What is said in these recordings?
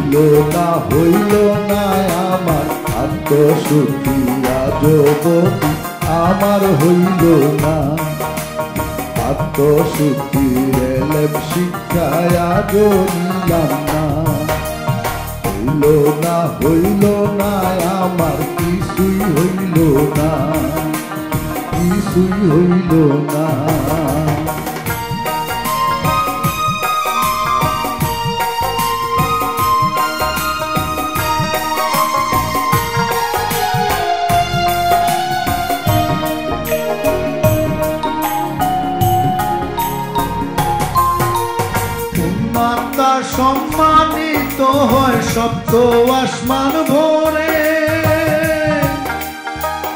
হইল না আমার আত্মশুদ্ধি আজবতী আমার হইল না আত্মশুদ্ধির এলেম শিক্ষায় আজ নিলাম না হইল না আমার কিছুই হইল না কিছুই হইল না সম্মানিত হয় সপ্ত আসমান ভরে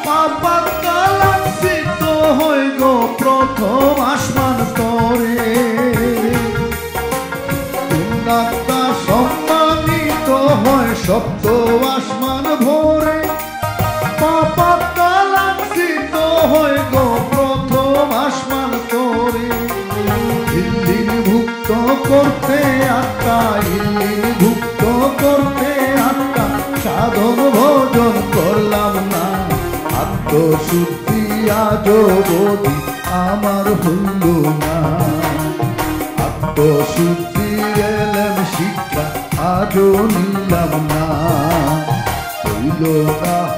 পাপাত্তা লাঞ্ছিত হয় গো প্রথম আসমান স্তরে পুণ্যাত্মা সম্মানিত হয় সপ্ত আসমান ভরে পাপাত্তা লাঞ্ছিত হয় গো প্রথম আসমান স্তরে ভুক্ত করতে আত্মা ভুক্ত করতে আত্মা সাধন ভোজন করলাম না আত্মশুদ্ধি আজবতী আমার হইল না আত্মশুদ্ধির এলেম শিক্ষা আজ নিলাম না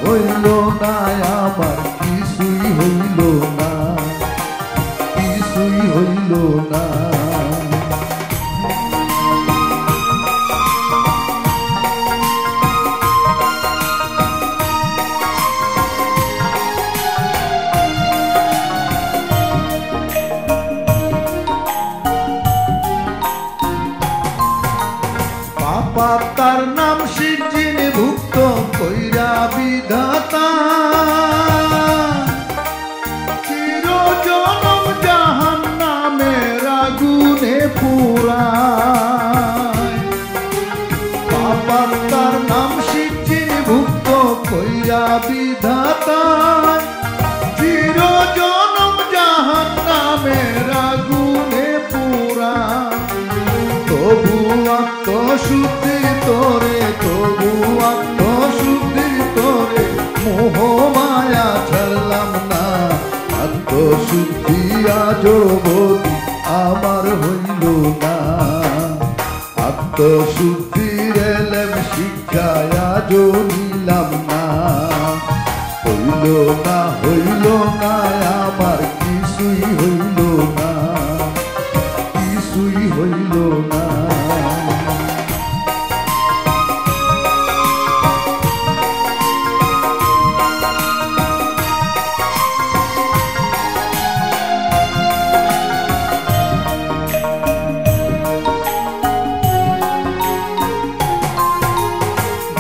হইল না আমার কিছুই হইল না কিছুই হইল না তার নাম সিজিন ভুক্ত কইরা বিধাতা চির জনম জাহান্নামের আগুনে পুরায় পাপার তার নাম সিজিন ভুক্ত কইরা বিধাতা চির জনম জাহান্নামের আগুনে পুরায় তবু আত্মশুদ্ধি তোরে তবু আত্মশুদ্ধি তোরে মোহ মায়া ছাড়লাম না আত্মশুদ্ধি আজবতী আমার হইল না আত্মশুদ্ধির এলেম শিক্ষায় আজ নিলাম না হইল না আমার কিছুই হইল না কিছুই হইল না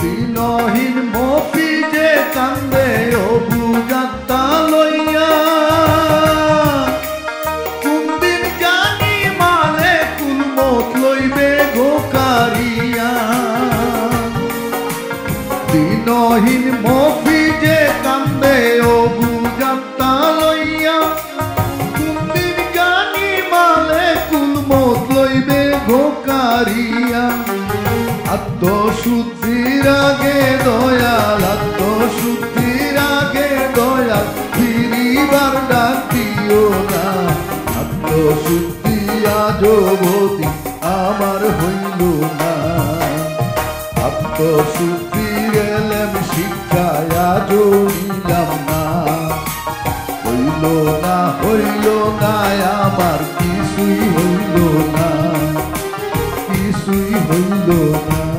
দিনহীন মফি যে কান্দে ও বুঝাত্তা লইয়া কোনদিন জানি মালে কুলমত লইবে গোকারিয়া দিনহীন মফি যে কান্দে ও বুঝাত্তা লইয়া কোনদিন জানি মালে কুলমত লইবে গোকারিয়া আত্মশুদ্ধির আগে দয়াল আত্মশুদ্ধির আগে দয়াল ফিরিবার ডাক দিও না আত্মশুদ্ধি আজবতী আমার হইল না আত্মশুদ্ধির এলেম শিক্ষায় আজ নিলাম না হইল না আমার কিছুই হইল না কিছুই হইল না